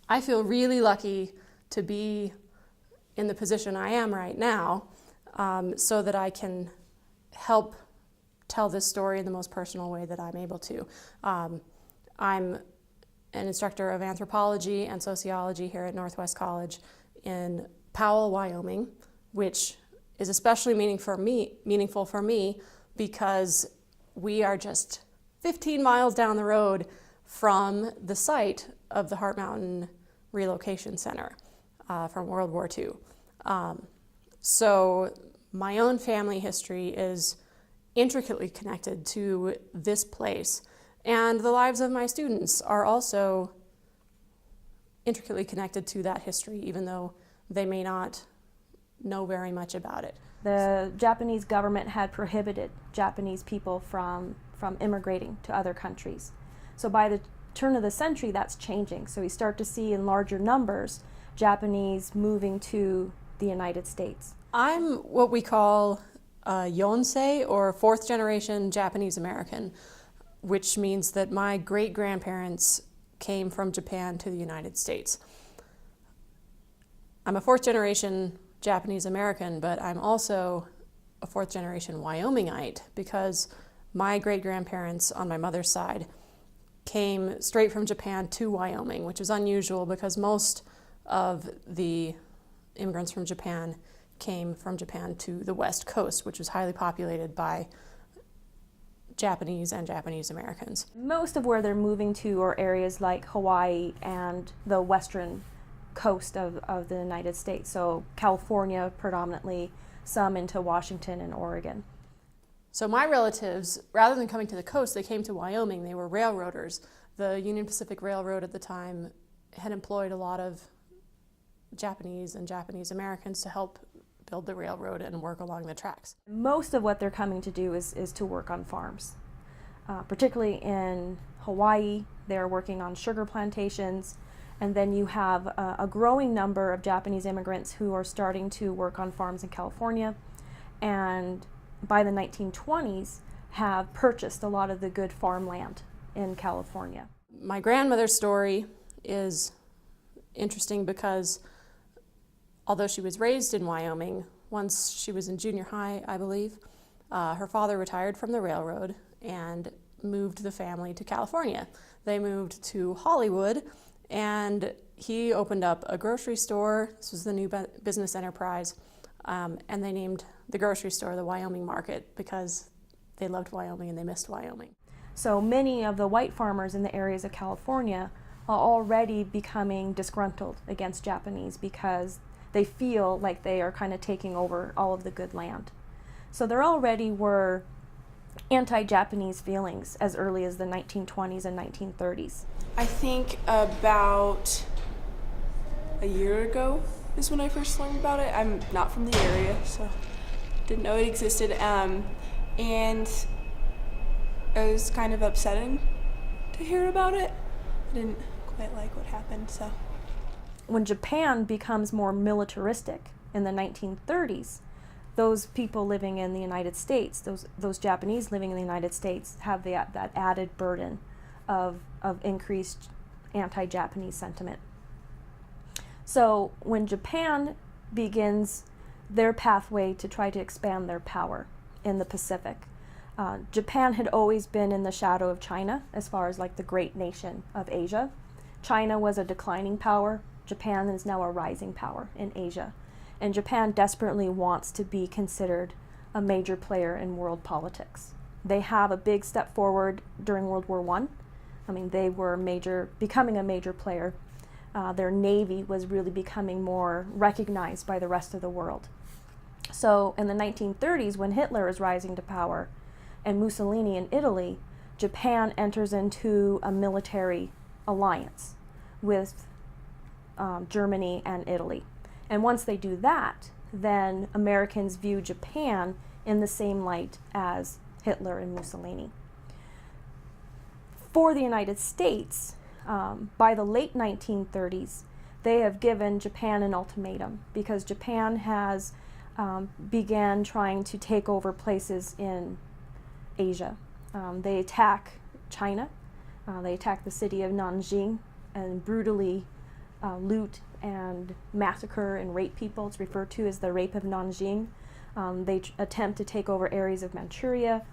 I feel really lucky to be in the position I am right now, so that I can help tell this story in the most personal way that I'm able to. I'm an instructor of anthropology and sociology here at Northwest College in Powell, Wyoming, which is especially meaningful for me because we are just 15 miles down the road from the site of the Heart Mountain Relocation Center from World War II. So my own family history is intricately connected to this place, and the lives of my students are also intricately connected to that history, even though they may not know very much about it. The Japanese government had prohibited Japanese people from immigrating to other countries. So by the turn of the century, that's changing. So we start to see in larger numbers Japanese moving to the United States. I'm what we call Yonsei, or fourth generation Japanese American, which means that my great-grandparents came from Japan to the United States. I'm a fourth generation Japanese American, but I'm also a fourth generation Wyomingite because my great-grandparents on my mother's side came straight from Japan to Wyoming, which is unusual because most of the immigrants from Japan came from Japan to the West Coast, which was highly populated by Japanese and Japanese Americans. Most of where they're moving to are areas like Hawaii and the western coast of the United States. So California predominantly, some into Washington and Oregon. So my relatives, rather than coming to the coast, they came to Wyoming. They were railroaders. The Union Pacific Railroad at the time had employed a lot of Japanese and Japanese Americans to help build the railroad and work along the tracks. Most of what they're coming to do is to work on farms. Particularly in Hawaii, they're working on sugar plantations, and then you have a growing number of Japanese immigrants who are starting to work on farms in California, and by the 1920s have purchased a lot of the good farmland in California. My grandmother's story is interesting because although she was raised in Wyoming, once she was in junior high, I believe, her father retired from the railroad and moved the family to California. They moved to Hollywood, and he opened up a grocery store. This was the new business enterprise, and they named the grocery store the Wyoming Market because they loved Wyoming and they missed Wyoming. So many of the white farmers in the areas of California are already becoming disgruntled against Japanese because they feel like they are kind of taking over all of the good land. So there already were anti-Japanese feelings as early as the 1920s and 1930s. I think about a year ago is when I first learned about it. I'm not from the area, so didn't know it existed. And it was kind of upsetting to hear about it. I didn't quite like what happened, so. When Japan becomes more militaristic in the 1930s, those people living in the United States, those Japanese living in the United States, have that added burden of increased anti-Japanese sentiment. So when Japan begins their pathway to try to expand their power in the Pacific, Japan had always been in the shadow of China as far as like the great nation of Asia. China was a declining power. Japan is now a rising power in Asia. And Japan desperately wants to be considered a major player in world politics. They have a big step forward during World War I. I mean, they were becoming a major player. Their navy was really becoming more recognized by the rest of the world. So in the 1930s, when Hitler is rising to power and Mussolini in Italy, Japan enters into a military alliance with Germany and Italy. And once they do that, then Americans view Japan in the same light as Hitler and Mussolini. For the United States, by the late 1930s, they have given Japan an ultimatum because Japan has began trying to take over places in Asia. They attack China, they attack the city of Nanjing and brutally loot and massacre and rape people. It's referred to as the Rape of Nanjing. They attempt to take over areas of Manchuria.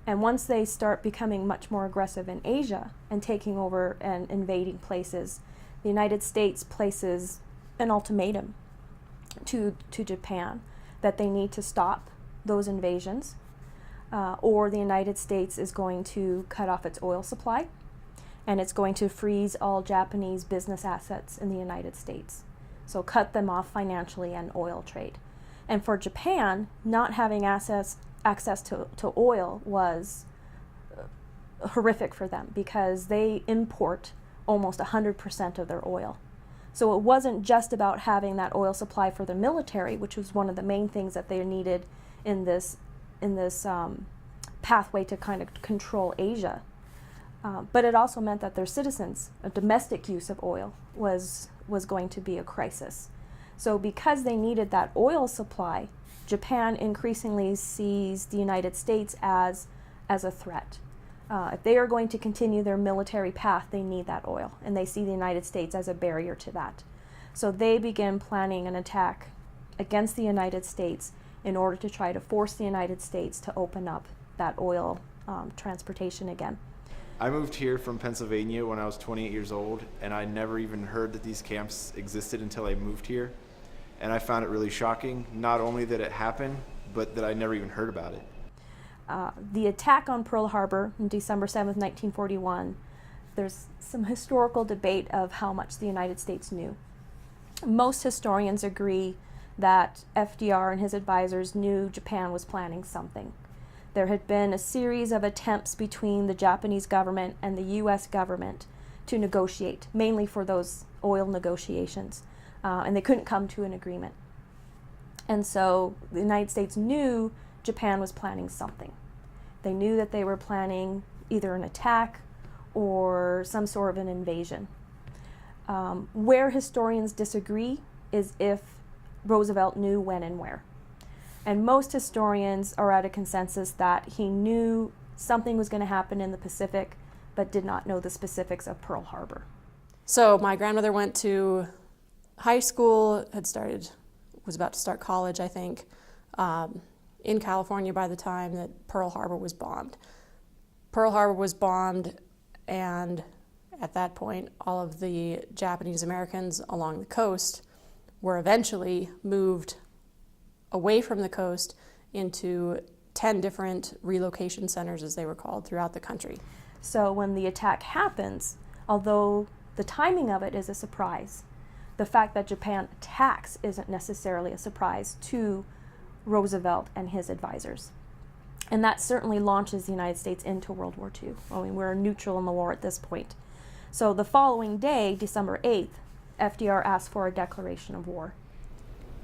And once they start becoming much more aggressive in Asia and taking over and invading places, the United States places an ultimatum to Japan that they need to stop those invasions, or the United States is going to cut off its oil supply, and it's going to freeze all Japanese business assets in the United States. So cut them off financially and oil trade. And for Japan, not having access to oil was horrific for them, because they import almost 100% of their oil. So it wasn't just about having that oil supply for the military, which was one of the main things that they needed in this pathway to kind of control Asia. But it also meant that their citizens, a domestic use of oil was going to be a crisis. So because they needed that oil supply, Japan increasingly sees the United States as a threat. If they are going to continue their military path, they need that oil, and they see the United States as a barrier to that. So they begin planning an attack against the United States in order to try to force the United States to open up that oil transportation again. I moved here from Pennsylvania when I was 28 years old, and I never even heard that these camps existed until I moved here. And I found it really shocking, not only that it happened, but that I never even heard about it. The attack on Pearl Harbor on December 7th, 1941, there's some historical debate of how much the United States knew. Most historians agree that FDR and his advisors knew Japan was planning something. There had been a series of attempts between the Japanese government and the U.S. government to negotiate, mainly for those oil negotiations, and they couldn't come to an agreement. And so the United States knew Japan was planning something. They knew that they were planning either an attack or some sort of an invasion. Where historians disagree is if Roosevelt knew when and where. And most historians are at a consensus that he knew something was going to happen in the Pacific, but did not know the specifics of Pearl Harbor. So my grandmother went to high school, was about to start college, I think, in California by the time that Pearl Harbor was bombed. Pearl Harbor was bombed, and at that point, all of the Japanese Americans along the coast were eventually moved away from the coast into 10 different relocation centers, as they were called, throughout the country. So when the attack happens, although the timing of it is a surprise, the fact that Japan attacks isn't necessarily a surprise to Roosevelt and his advisors. And that certainly launches the United States into World War II. I mean, we're neutral in the war at this point. So the following day, December 8th, FDR asked for a declaration of war.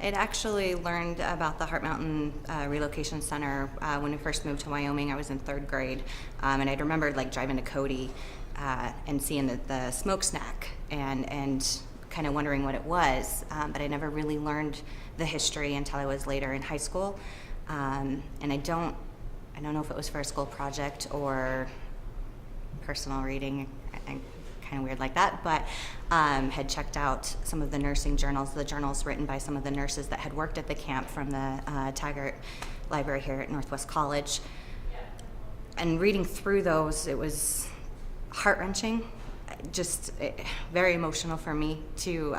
I'd actually learned about the Heart Mountain Relocation Center when we first moved to Wyoming. I was in 3rd grade, and I'd remembered driving to Cody and seeing the smokestack and kind of wondering what it was, but I never really learned the history until I was later in high school, and I don't know if it was for a school project or personal reading. Kind of weird like that, but had checked out some of the nursing journals, the journals written by some of the nurses that had worked at the camp from the Taggart Library here at Northwest College. And reading through those, it was heart-wrenching, just very emotional for me to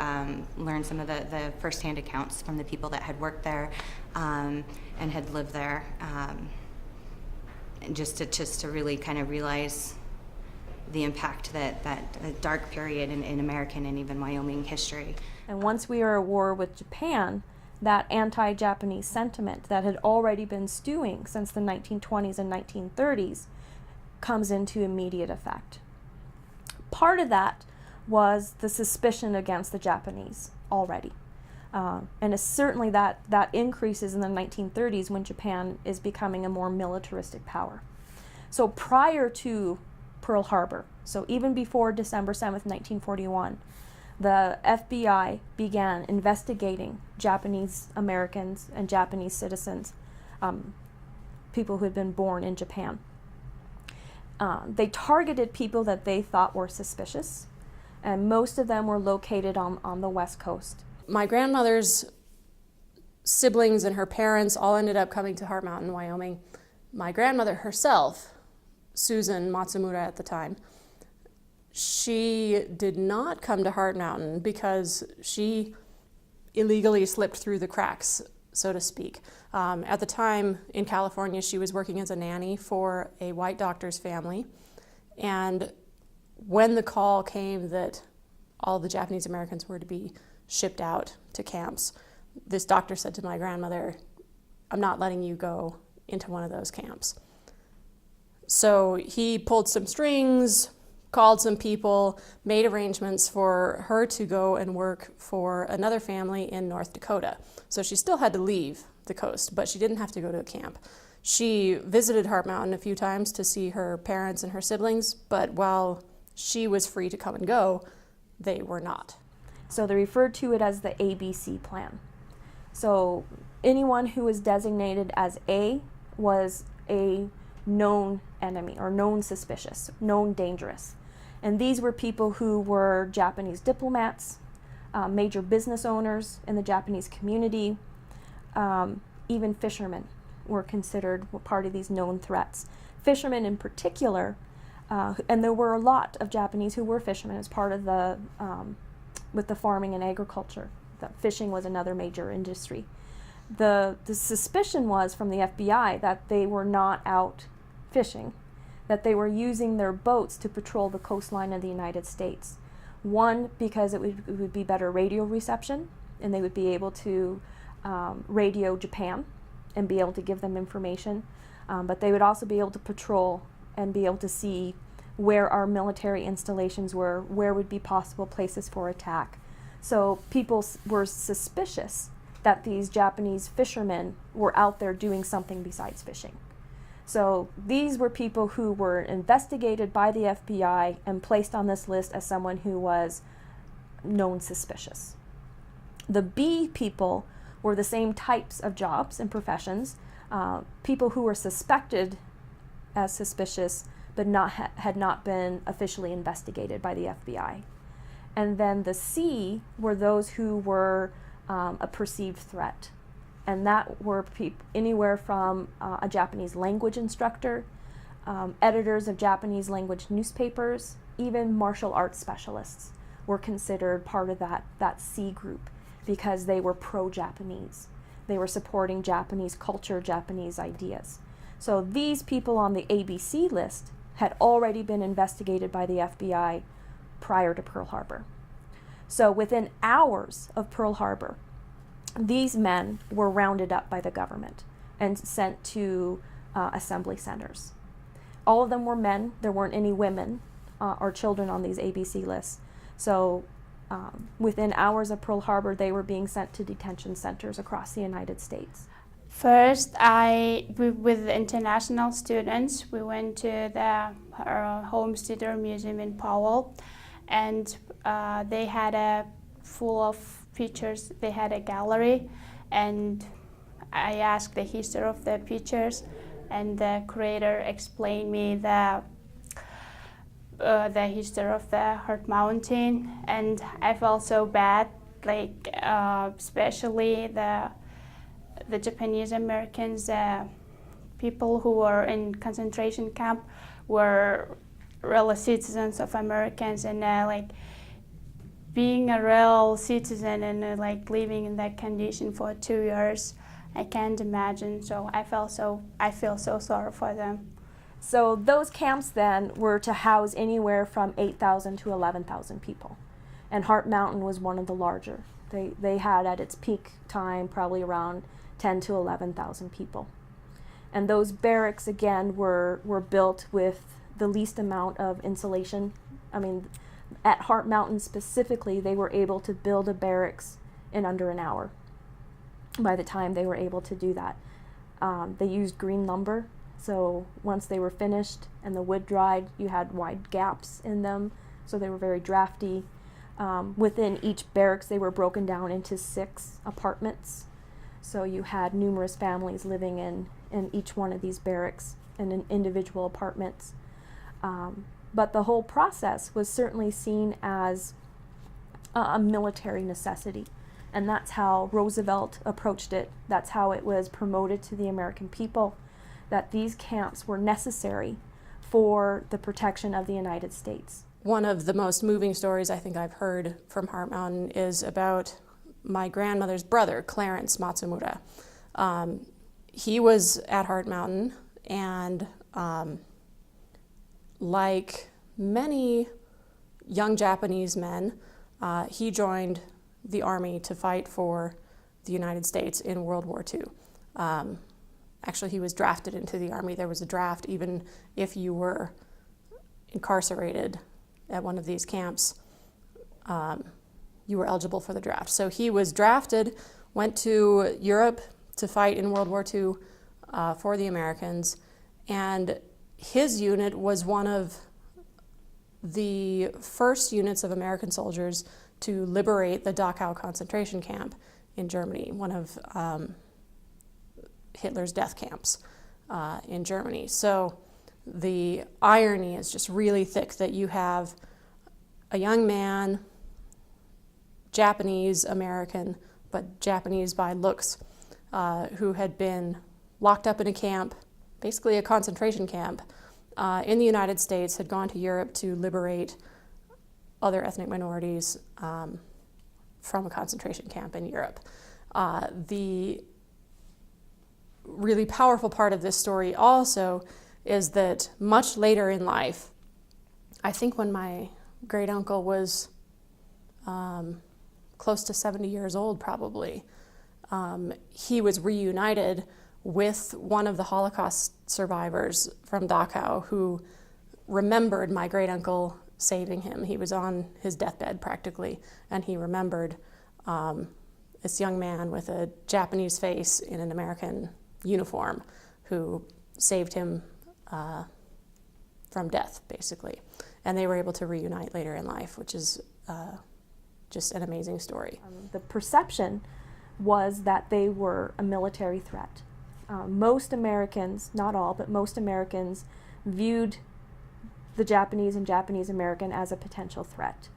learn some of the first-hand accounts from the people that had worked there and had lived there, and just to really kind of realize the impact that dark period in American and even Wyoming history. And once we are at war with Japan, that anti-Japanese sentiment that had already been stewing since the 1920s and 1930s comes into immediate effect. Part of that was the suspicion against the Japanese already. And it's certainly that increases in the 1930s when Japan is becoming a more militaristic power. So prior to Pearl Harbor, so even before December 7th, 1941, the FBI began investigating Japanese Americans and Japanese citizens, people who had been born in Japan. They targeted people that they thought were suspicious, and most of them were located on the West Coast. My grandmother's siblings and her parents all ended up coming to Heart Mountain, Wyoming. My grandmother herself, Susan Matsumura at the time, she did not come to Heart Mountain because she illegally slipped through the cracks, so to speak. At the time in California, she was working as a nanny for a white doctor's family. And when the call came that all the Japanese Americans were to be shipped out to camps, this doctor said to my grandmother, "I'm not letting you go into one of those camps." So he pulled some strings, called some people, made arrangements for her to go and work for another family in North Dakota. So she still had to leave the coast, but she didn't have to go to a camp. She visited Heart Mountain a few times to see her parents and her siblings, but while she was free to come and go, they were not. So they referred to it as the ABC plan. So anyone who was designated as A was a known enemy or known suspicious, known dangerous. And these were people who were Japanese diplomats, major business owners in the Japanese community, even fishermen were considered part of these known threats. Fishermen in particular, and there were a lot of Japanese who were fishermen as part of the, with the farming and agriculture. That fishing was another major industry. The suspicion was from the FBI that they were not out fishing, that they were using their boats to patrol the coastline of the United States. One, because it would be better radio reception, and they would be able to radio Japan and be able to give them information, but they would also be able to patrol and be able to see where our military installations were, where would be possible places for attack. So people were suspicious that these Japanese fishermen were out there doing something besides fishing. So these were people who were investigated by the FBI and placed on this list as someone who was known suspicious. The B people were the same types of jobs and professions, people who were suspected as suspicious but had not been officially investigated by the FBI. And then the C were those who were a perceived threat. And that were anywhere from a Japanese language instructor, editors of Japanese language newspapers, even martial arts specialists were considered part of that C group because they were pro-Japanese. They were supporting Japanese culture, Japanese ideas. So these people on the ABC list had already been investigated by the FBI prior to Pearl Harbor. So within hours of Pearl Harbor, these men were rounded up by the government and sent to assembly centers. All of them were men. There weren't any women or children on these ABC lists. So within hours of Pearl Harbor, they were being sent to detention centers across the United States. First, with international students, we went to the Homesteader Museum in Powell, and they had a full of pictures. They had a gallery, and I asked the history of the pictures, and the curator explained me the history of the Heart Mountain, and I felt so bad, like especially the Japanese Americans, people who were in concentration camp were real citizens of Americans, and like being a real citizen and like living in that condition for 2 years, I can't imagine. So I feel so sorry for them. So those camps then were to house anywhere from 8,000 to 11,000 people, and Heart Mountain was one of the larger. They had at its peak time probably around 10 to 11,000 people. And those barracks again were built with the least amount of insulation. I mean, at Heart Mountain specifically, they were able to build a barracks in under an hour by the time they were able to do that. They used green lumber, so once they were finished and the wood dried, you had wide gaps in them, so they were very drafty. Within each barracks, they were broken down into 6 apartments. So you had numerous families living in each one of these barracks and in individual apartments. But the whole process was certainly seen as a military necessity. And that's how Roosevelt approached it. That's how it was promoted to the American people, that these camps were necessary for the protection of the United States. One of the most moving stories I think I've heard from Heart Mountain is about my grandmother's brother, Clarence Matsumura. He was at Heart Mountain, and like many young Japanese men, he joined the army to fight for the United States in World War II. Actually, he was drafted into the army. There was a draft even if you were incarcerated at one of these camps. You were eligible for the draft. So he was drafted, went to Europe to fight in World War II for the Americans, and his unit was one of the first units of American soldiers to liberate the Dachau concentration camp in Germany, one of Hitler's death camps in Germany. So the irony is just really thick that you have a young man, Japanese American, but Japanese by looks, who had been locked up in a camp, basically a concentration camp, in the United States, had gone to Europe to liberate other ethnic minorities from a concentration camp in Europe. The really powerful part of this story also is that much later in life, I think when my great uncle was close to 70 years old probably, he was reunited with one of the Holocaust survivors from Dachau who remembered my great uncle saving him. He was on his deathbed practically, and he remembered this young man with a Japanese face in an American uniform who saved him from death, basically. And they were able to reunite later in life, which is just an amazing story. The perception was that they were a military threat. Most Americans, not all, but most Americans viewed the Japanese and Japanese American as a potential threat.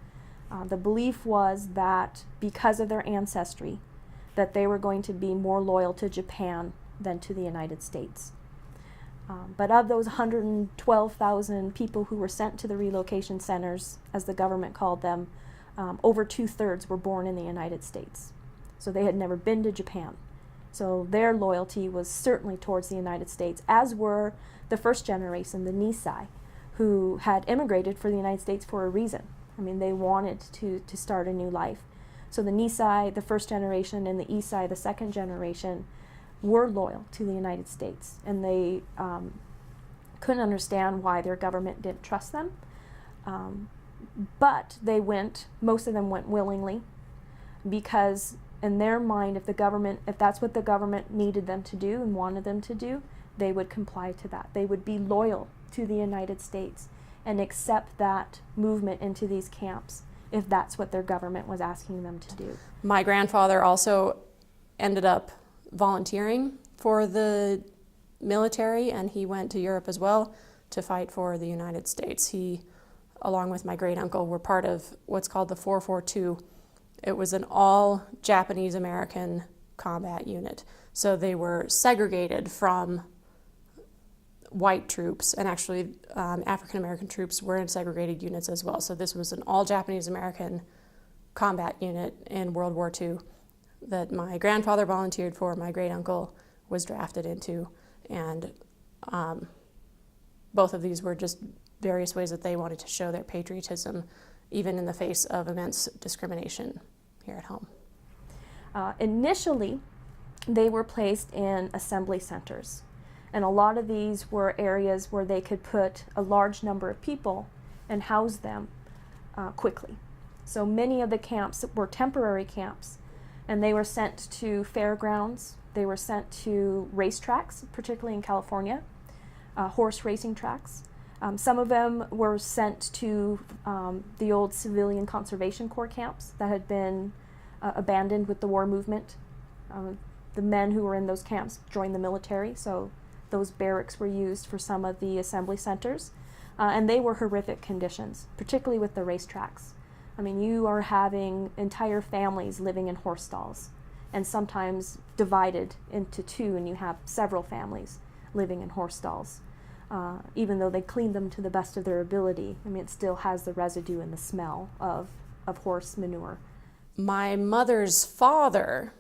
The belief was that because of their ancestry, that they were going to be more loyal to Japan than to the United States. But of those 112,000 people who were sent to the relocation centers, as the government called them, over 2/3 were born in the United States. So they had never been to Japan. So their loyalty was certainly towards the United States, as were the first generation, the Nisei, who had immigrated for the United States for a reason. I mean, they wanted to start a new life. So the Nisei, the first generation, and the Isai, the second generation, were loyal to the United States, and they couldn't understand why their government didn't trust them. But they went, most of them went willingly, because in their mind, if that's what the government needed them to do and wanted them to do, they would comply to that. They would be loyal to the United States and accept that movement into these camps if that's what their government was asking them to do. My grandfather also ended up volunteering for the military, and he went to Europe as well to fight for the United States. He, along with my great uncle, were part of what's called the 442. It was an all Japanese American combat unit. So they were segregated from white troops, and actually African American troops were in segregated units as well. So this was an all Japanese American combat unit in World War II that my grandfather volunteered for, my great uncle was drafted into, and both of these were just various ways that they wanted to show their patriotism, even in the face of immense discrimination here at home. Initially, they were placed in assembly centers, and a lot of these were areas where they could put a large number of people and house them quickly. So many of the camps were temporary camps, and they were sent to fairgrounds, they were sent to racetracks, particularly in California, horse racing tracks. Some of them were sent to the old civilian conservation corps camps that had been abandoned with the war movement. The men who were in those camps joined the military, so those barracks were used for some of the assembly centers. And they were horrific conditions, particularly with the racetracks. I mean, you are having entire families living in horse stalls, and sometimes divided into two, and you have several families living in horse stalls. Even though they clean them to the best of their ability, I mean, it still has the residue and the smell of horse manure. My mother's father,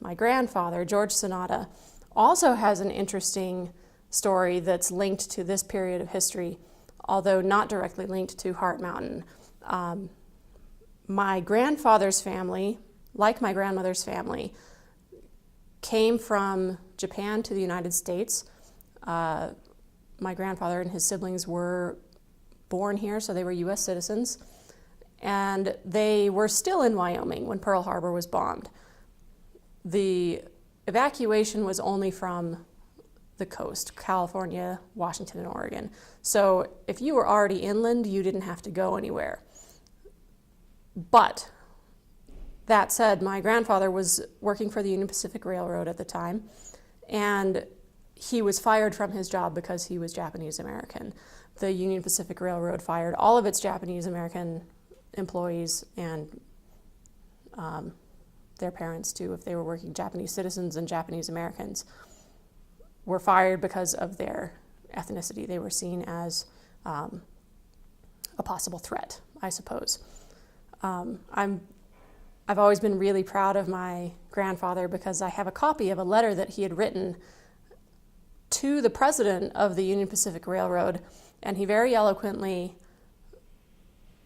my grandfather, George Sonata, also has an interesting story that's linked to this period of history, although not directly linked to Heart Mountain. My grandfather's family, like my grandmother's family, came from Japan to the United States. My grandfather and his siblings were born here, so they were U.S. citizens. And they were still in Wyoming when Pearl Harbor was bombed. The evacuation was only from the coast, California, Washington, and Oregon. So if you were already inland, you didn't have to go anywhere. But that said, my grandfather was working for the Union Pacific Railroad at the time, and he was fired from his job because he was Japanese American. The Union Pacific Railroad fired all of its Japanese American employees and their parents too, if they were working. Japanese citizens and Japanese Americans were fired because of their ethnicity. They were seen as a possible threat, I suppose. I've always been really proud of my grandfather because I have a copy of a letter that he had written to the president of the Union Pacific Railroad, and he very eloquently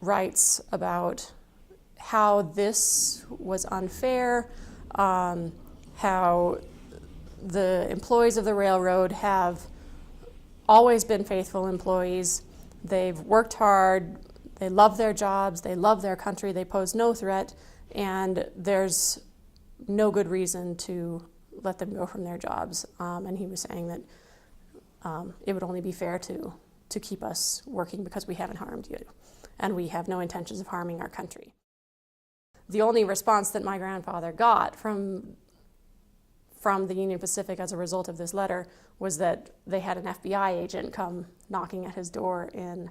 writes about how this was unfair, how the employees of the railroad have always been faithful employees. They've worked hard, they love their jobs, they love their country, they pose no threat, and there's no good reason to let them go from their jobs. And he was saying that it would only be fair to keep us working because we haven't harmed you, and we have no intentions of harming our country. The only response that my grandfather got from the Union Pacific as a result of this letter was that they had an FBI agent come knocking at his door in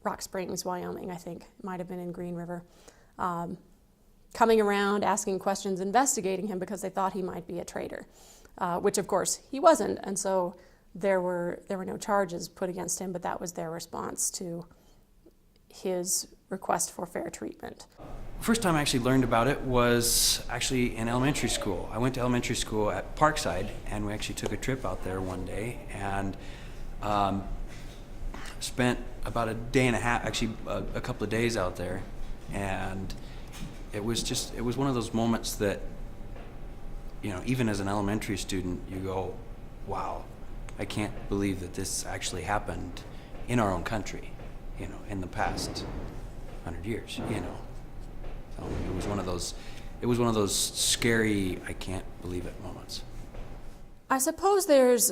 Rock Springs, Wyoming, I think. It might have been in Green River. Coming around, asking questions, investigating him because they thought he might be a traitor, which of course he wasn't, and so there were no charges put against him, but that was their response to his request for fair treatment. First time I actually learned about it was actually in elementary school. I went to elementary school at Parkside, and we actually took a trip out there one day and spent about a day and a half, actually a couple of days out there, and it was one of those moments that, you know, even as an elementary student, you go, wow, I can't believe that this actually happened in our own country, you know, in the past 100 years, you know. So it was one of those scary, I can't believe it moments. I suppose there's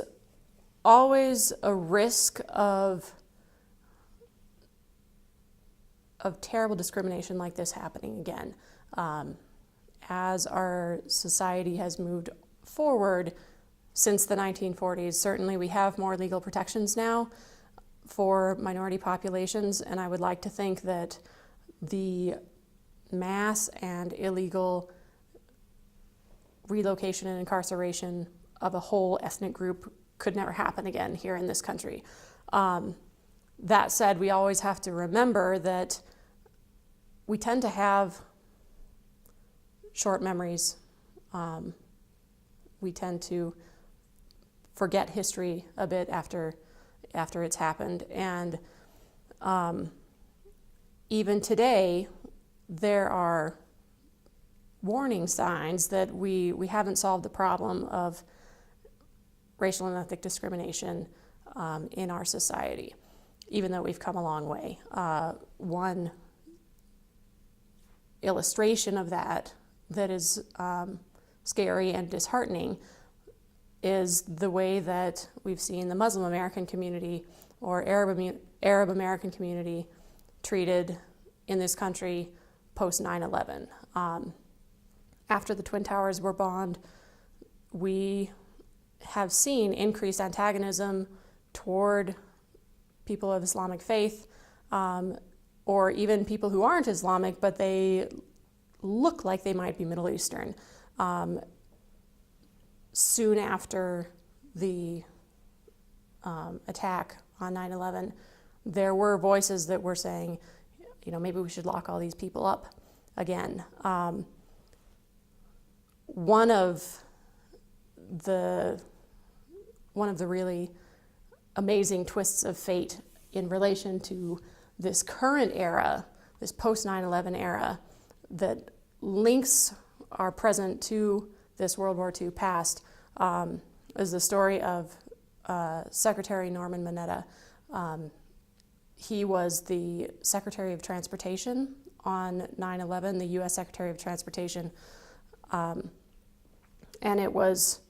always a risk of terrible discrimination like this happening again. As our society has moved forward since the 1940s, certainly we have more legal protections now for minority populations, and I would like to think that the mass and illegal relocation and incarceration of a whole ethnic group could never happen again here in this country. That said, we always have to remember that we tend to have short memories. We tend to forget history a bit after it's happened. And even today, there are warning signs that we haven't solved the problem of racial and ethnic discrimination in our society, even though we've come a long way. One illustration of that is scary and disheartening is the way that we've seen the Muslim American community or Arab American community treated in this country post 9/11. After the Twin Towers were bombed, we have seen increased antagonism toward people of Islamic faith, or even people who aren't Islamic, but they look like they might be Middle Eastern. Soon after the attack on 9/11, there were voices that were saying, maybe we should lock all these people up again. One of the really amazing twists of fate in relation to this current era, this post 9/11 era, that links our present to this World War II past, is the story of Secretary Norman Mineta. He was the Secretary of Transportation on 9/11, the U.S. Secretary of Transportation, and it was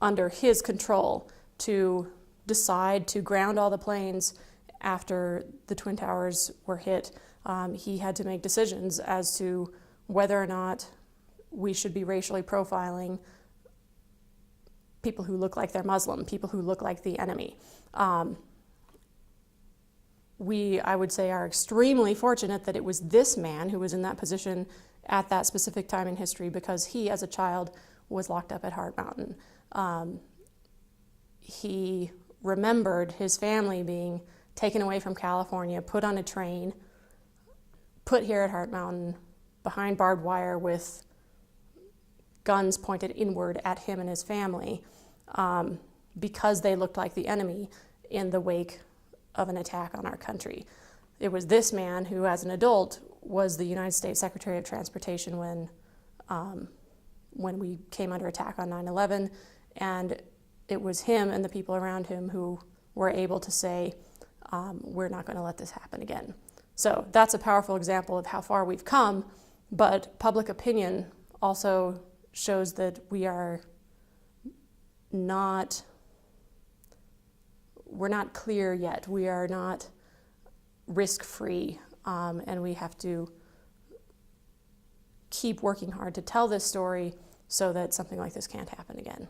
under his control to decide to ground all the planes after the Twin Towers were hit. He had to make decisions as to whether or not we should be racially profiling people who look like they're Muslim, people who look like the enemy. We, I would say, are extremely fortunate that it was this man who was in that position at that specific time in history, because he, as a child, was locked up at Heart Mountain. He remembered his family being taken away from California, put on a train, put here at Heart Mountain, behind barbed wire with guns pointed inward at him and his family, because they looked like the enemy in the wake of an attack on our country. It was this man who, as an adult, was the United States Secretary of Transportation when we came under attack on 9/11, and it was him and the people around him who were able to say, we're not going to let this happen again. So that's a powerful example of how far we've come, but public opinion also shows that we're not clear yet. We are not risk-free, and we have to keep working hard to tell this story so that something like this can't happen again.